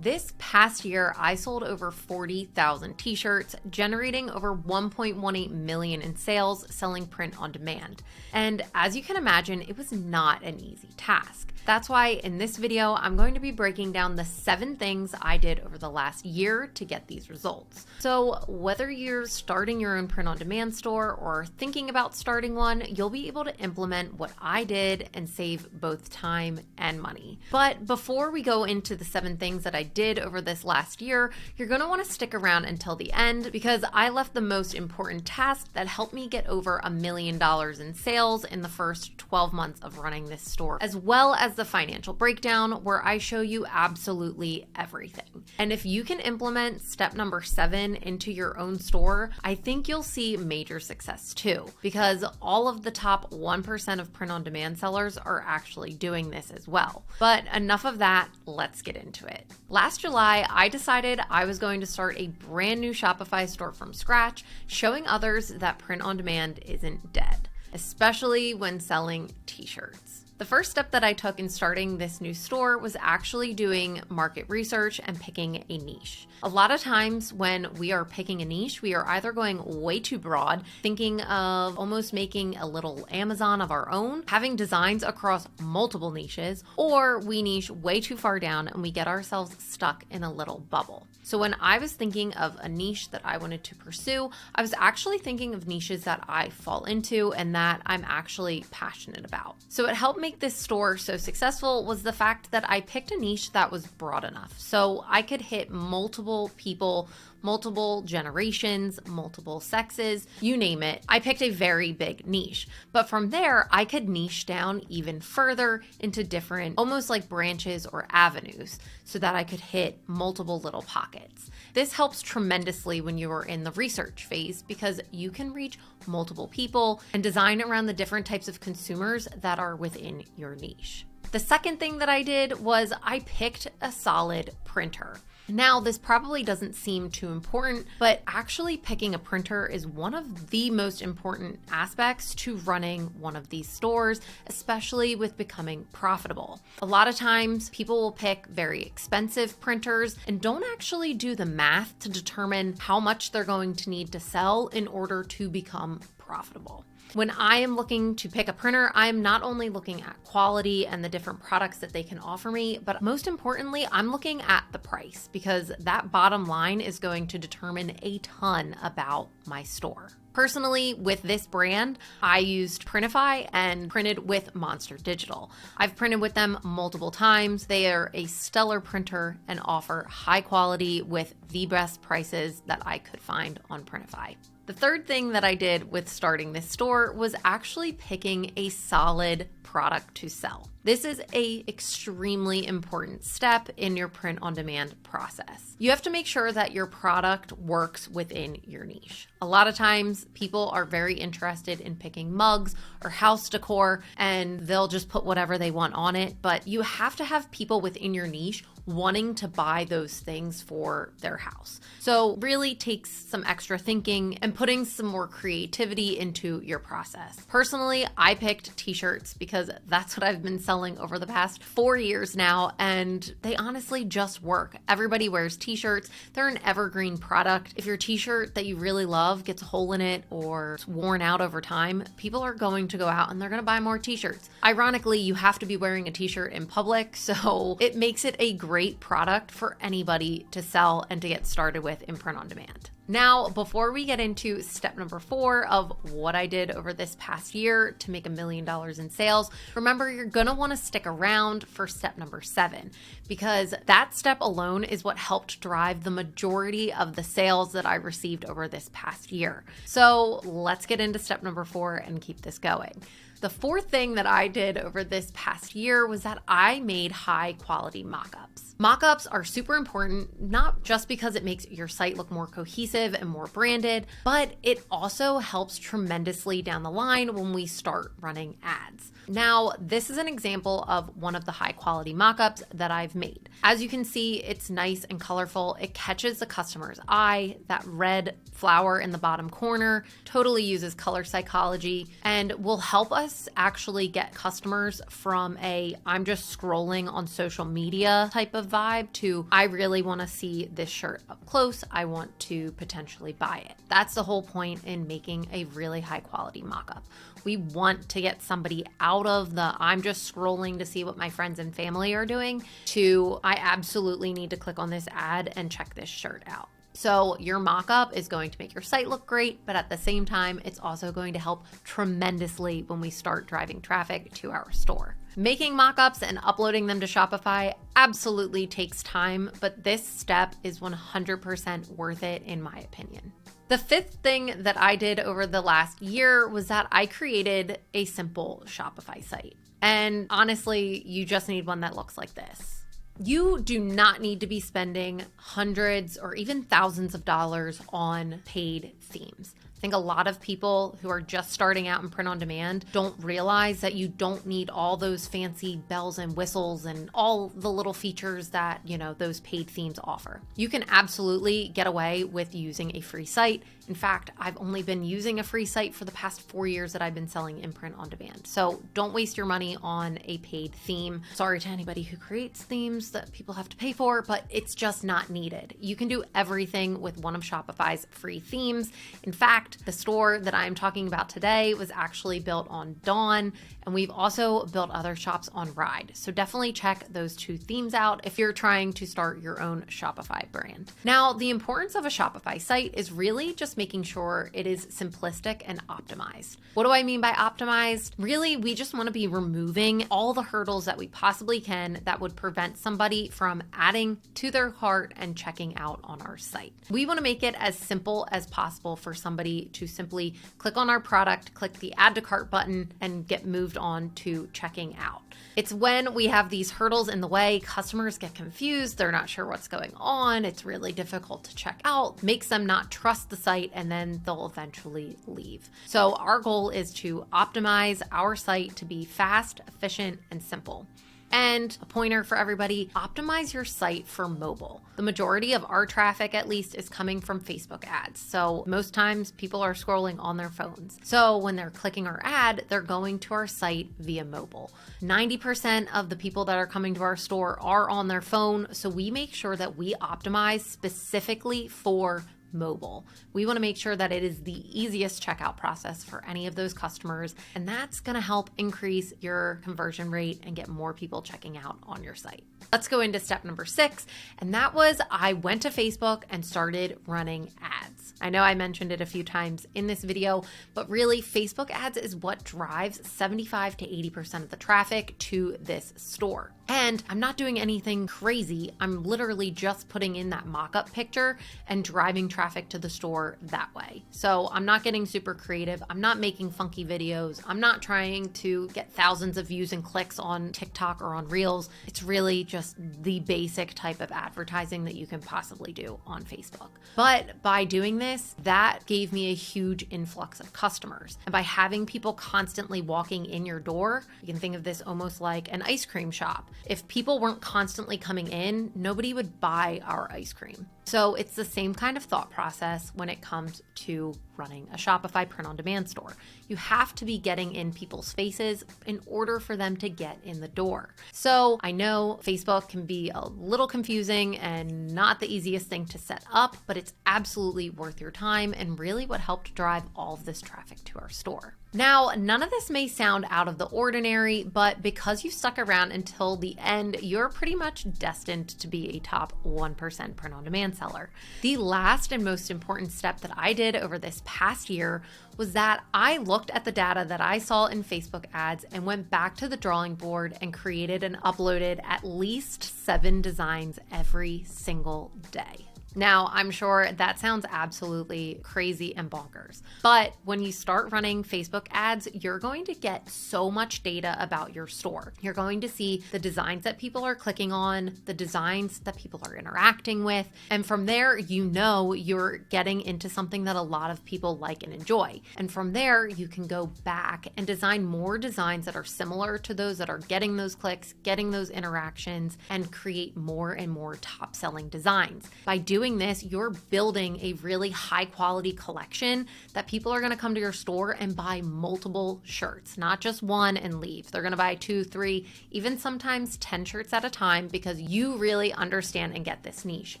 This past year, I sold over 40,000 t-shirts, generating over 1.18 million in sales selling print on demand. And as you can imagine, it was not an easy task. That's why in this video, I'm going to be breaking down the 7 things I did over the last year to get these results. So whether you're starting your own print on demand store or thinking about starting one, you'll be able to implement what I did and save both time and money. But before we go into the 7 things that I did over this last year, you're going to want to stick around until the end because I left the most important task that helped me get over $1 million in sales in the first 12 months of running this store, as well as the financial breakdown where I show you absolutely everything. And if you can implement step number 7 into your own store, I think you'll see major success too, because all of the top 1% of print on demand sellers are actually doing this as well. But enough of that, let's get into it. Last July, I decided I was going to start a brand new Shopify store from scratch, showing others that print on demand isn't dead, especially when selling t-shirts. The first step that I took in starting this new store was actually doing market research and picking a niche. A lot of times when we are picking a niche, we are either going way too broad, thinking of almost making a little Amazon of our own, having designs across multiple niches, or we niche way too far down and we get ourselves stuck in a little bubble. So when I was thinking of a niche that I wanted to pursue, I was actually thinking of niches that I fall into and that I'm actually passionate about. So what helped make this store so successful was the fact that I picked a niche that was broad enough so I could hit multiple people, multiple generations, multiple sexes, you name it. I picked a very big niche, but from there I could niche down even further into different, almost like branches or avenues, so that I could hit multiple little pockets. This helps tremendously when you are in the research phase because you can reach multiple people and design around the different types of consumers that are within your niche. The second thing that I did was I picked a solid printer. Now, this probably doesn't seem too important, but actually picking a printer is one of the most important aspects to running one of these stores, especially with becoming profitable. A lot of times people will pick very expensive printers and don't actually do the math to determine how much they're going to need to sell in order to become profitable. When I am looking to pick a printer, I'm not only looking at quality and the different products that they can offer me, but most importantly, I'm looking at the price because that bottom line is going to determine a ton about my store. Personally, with this brand, I used Printify and printed with Monster Digital. I've printed with them multiple times. They are a stellar printer and offer high quality with the best prices that I could find on Printify. The third thing that I did with starting this store was actually picking a solid product to sell. This is an extremely important step in your print on demand process. You have to make sure that your product works within your niche. A lot of times people are very interested in picking mugs or house decor and they'll just put whatever they want on it, but you have to have people within your niche wanting to buy those things for their house. So really takes some extra thinking and putting some more creativity into your process. Personally, I picked t-shirts because that's what I've been selling over the past 4 years now, and they honestly just work. Everybody wears t-shirts. They're an evergreen product. If your t-shirt that you really love gets a hole in it or it's worn out over time, people are going to go out and they're going to buy more t-shirts. Ironically, you have to be wearing a t-shirt in public, so it makes it a great product for anybody to sell and to get started with in print on demand. Now, before we get into step number 4 of what I did over this past year to make $1 million in sales, remember you're gonna wanna stick around for step number 7 because that step alone is what helped drive the majority of the sales that I received over this past year. So let's get into step number 4 and keep this going. The fourth thing that I did over this past year was that I made high quality mockups. Mockups are super important, not just because it makes your site look more cohesive and more branded, but it also helps tremendously down the line when we start running ads. Now, this is an example of one of the high quality mockups that I've made. As you can see, it's nice and colorful. It catches the customer's eye. That red flower in the bottom corner totally uses color psychology and will help us us actually get customers from a I'm just scrolling on social media type of vibe to I really want to see this shirt up close. I want to potentially buy it. That's the whole point in making a really high quality mock-up. We want to get somebody out of the I'm just scrolling to see what my friends and family are doing to I absolutely need to click on this ad and check this shirt out. So your mock-up is going to make your site look great, but at the same time, it's also going to help tremendously when we start driving traffic to our store. Making mock-ups and uploading them to Shopify absolutely takes time, but this step is 100% worth it in my opinion. The fifth thing that I did over the last year was that I created a simple Shopify site. And honestly, you just need one that looks like this. You do not need to be spending hundreds or even thousands of dollars on paid themes. I think a lot of people who are just starting out in print on demand don't realize that you don't need all those fancy bells and whistles and all the little features that, those paid themes offer. You can absolutely get away with using a free site. In fact, I've only been using a free site for the past 4 years that I've been selling in print on demand. So don't waste your money on a paid theme. Sorry to anybody who creates themes that people have to pay for, but it's just not needed. You can do everything with one of Shopify's free themes. In fact, the store that I'm talking about today was actually built on Dawn, and we've also built other shops on Ride. So definitely check those 2 themes out if you're trying to start your own Shopify brand. Now, the importance of a Shopify site is really just making sure it is simplistic and optimized. What do I mean by optimized? Really, we just want to be removing all the hurdles that we possibly can that would prevent somebody from adding to their cart and checking out on our site. We want to make it as simple as possible for somebody to simply click on our product, click the add to cart button, and get moved on to checking out. It's when we have these hurdles in the way, customers get confused, they're not sure what's going on, it's really difficult to check out, makes them not trust the site, and then they'll eventually leave. So our goal is to optimize our site to be fast, efficient, and simple. And a pointer for everybody, optimize your site for mobile. The majority of our traffic, at least, is coming from Facebook ads. So most times people are scrolling on their phones. So when they're clicking our ad, they're going to our site via mobile. 90% of the people that are coming to our store are on their phone. So we make sure that we optimize specifically for mobile. We want to make sure that it is the easiest checkout process for any of those customers, and that's going to help increase your conversion rate and get more people checking out on your site. Let's go into step number 6, and that was I went to Facebook and started running ads. I know I mentioned it a few times in this video, but really Facebook ads is what drives 75 to 80% of the traffic to this store. And I'm not doing anything crazy. I'm literally just putting in that mock-up picture and driving traffic to the store that way. So I'm not getting super creative. I'm not making funky videos. I'm not trying to get thousands of views and clicks on TikTok or on Reels. It's really just the basic type of advertising that you can possibly do on Facebook. But by doing this, that gave me a huge influx of customers. And by having people constantly walking in your door, you can think of this almost like an ice cream shop. If people weren't constantly coming in, nobody would buy our ice cream. So it's the same kind of thought process when it comes to running a Shopify print-on-demand store. You have to be getting in people's faces in order for them to get in the door. So I know Facebook can be a little confusing and not the easiest thing to set up, but it's absolutely worth your time and really what helped drive all of this traffic to our store. Now, none of this may sound out of the ordinary, but because you stuck around until the end, you're pretty much destined to be a top 1% print-on-demand seller. The last and most important step that I did over this past year was that I looked at the data that I saw in Facebook ads and went back to the drawing board and created and uploaded at least 7 designs every single day. Now, I'm sure that sounds absolutely crazy and bonkers, but when you start running Facebook ads, you're going to get so much data about your store. You're going to see the designs that people are clicking on, the designs that people are interacting with, and from there, you know you're getting into something that a lot of people like and enjoy. And from there, you can go back and design more designs that are similar to those that are getting those clicks, getting those interactions, and create more and more top-selling designs. By doing doing this, you're building a really high quality collection that people are going to come to your store and buy multiple shirts, not just one and leave. They're going to buy 2, 3, even sometimes 10 shirts at a time because you really understand and get this niche.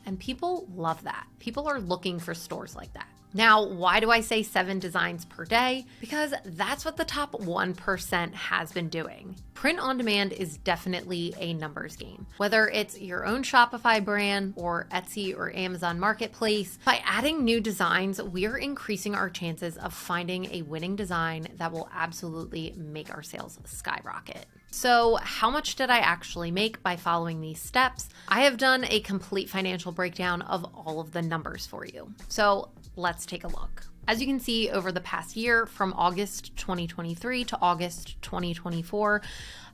And people love that. People are looking for stores like that. Now, why do I say 7 designs per day? Because that's what the top 1% has been doing. Print on demand is definitely a numbers game. Whether it's your own Shopify brand or Etsy or Amazon Marketplace, by adding new designs, we're increasing our chances of finding a winning design that will absolutely make our sales skyrocket. So how much did I actually make by following these steps? I have done a complete financial breakdown of all of the numbers for you. So let's take a look. As you can see, over the past year, from August 2023 to August 2024,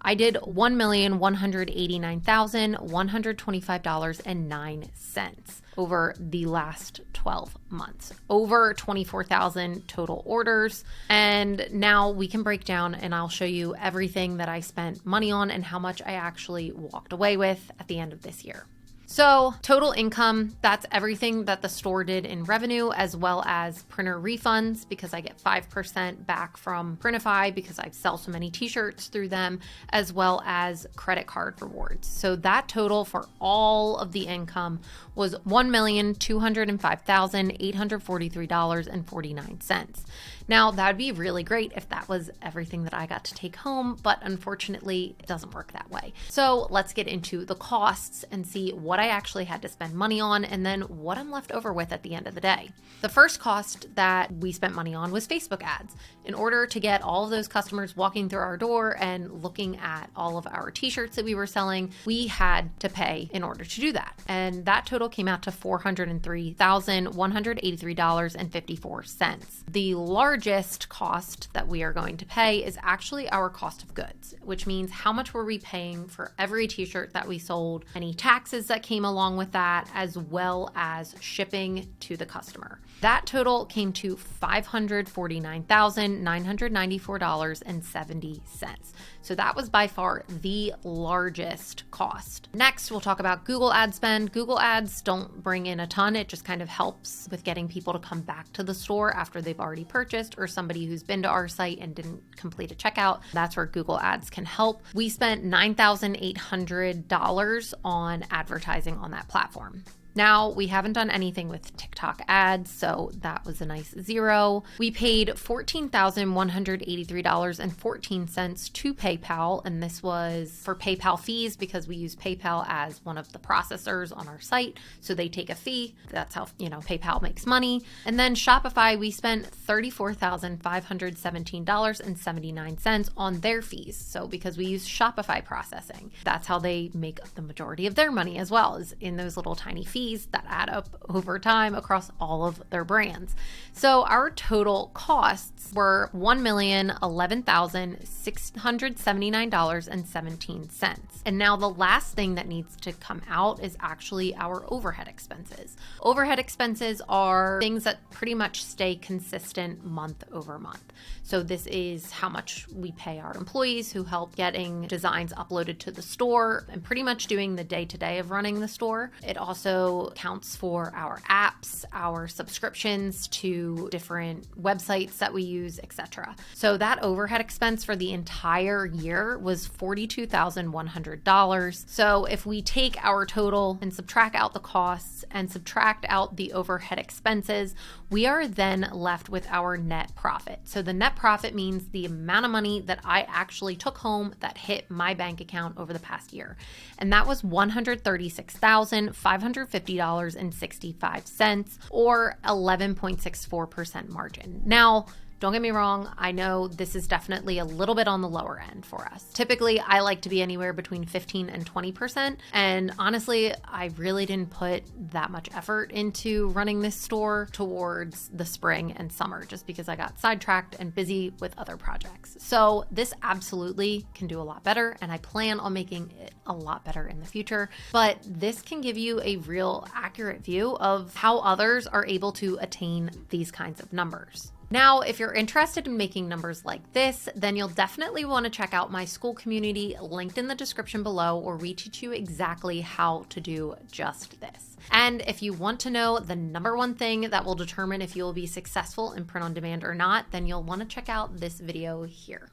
I did $1,189,125.09 over the last 12 months, over 24,000 total orders. And now we can break down and I'll show you everything that I spent money on and how much I actually walked away with at the end of this year. So total income, that's everything that the store did in revenue, as well as printer refunds, because I get 5% back from Printify because I sell so many t-shirts through them, as well as credit card rewards. So that total for all of the income was $1,205,843.49. Now, that would be really great if that was everything that I got to take home, but unfortunately, it doesn't work that way. So let's get into the costs and see what I actually had to spend money on and then what I'm left over with at the end of the day. The first cost that we spent money on was Facebook ads. In order to get all of those customers walking through our door and looking at all of our t-shirts that we were selling, we had to pay in order to do that. And that total came out to $403,183.54. The largest cost that we are going to pay is actually our cost of goods, which means how much were we paying for every t-shirt that we sold, any taxes that came along with that, as well as shipping to the customer. That total came to $549,994.70. So that was by far the largest cost. Next, we'll talk about Google ad spend. Google ads don't bring in a ton. It just kind of helps with getting people to come back to the store after they've already purchased, or somebody who's been to our site and didn't complete a checkout. That's where Google ads can help. We spent $9,800 on advertising on that platform. Now, we haven't done anything with TikTok ads, so that was a nice zero. We paid $14,183.14 to PayPal, and this was for PayPal fees because we use PayPal as one of the processors on our site, so they take a fee. That's how, PayPal makes money. And then Shopify, we spent $34,517.79 on their fees. So because we use Shopify processing, that's how they make the majority of their money as well, is in those little tiny fees that add up over time across all of their brands. So our total costs were $1,011,679.17. And now the last thing that needs to come out is actually our overhead expenses. Overhead expenses are things that pretty much stay consistent month over month. So this is how much we pay our employees who help getting designs uploaded to the store and pretty much doing the day-to-day of running the store. It also counts for our apps, our subscriptions to different websites that we use, etc. So that overhead expense for the entire year was $42,100. So if we take our total and subtract out the costs and subtract out the overhead expenses, we are then left with our net profit. So the net profit means the amount of money that I actually took home that hit my bank account over the past year. And that was $136,550.65 or 11.64% margin. Now, don't get me wrong, I know this is definitely a little bit on the lower end for us. Typically, I like to be anywhere between 15 and 20%. And honestly, I really didn't put that much effort into running this store towards the spring and summer just because I got sidetracked and busy with other projects. So this absolutely can do a lot better, and I plan on making it a lot better in the future. But this can give you a real accurate view of how others are able to attain these kinds of numbers. Now, if you're interested in making numbers like this, then you'll definitely want to check out my school community linked in the description below, where we teach you exactly how to do just this. And if you want to know the number one thing that will determine if you will be successful in print on demand or not, then you'll want to check out this video here.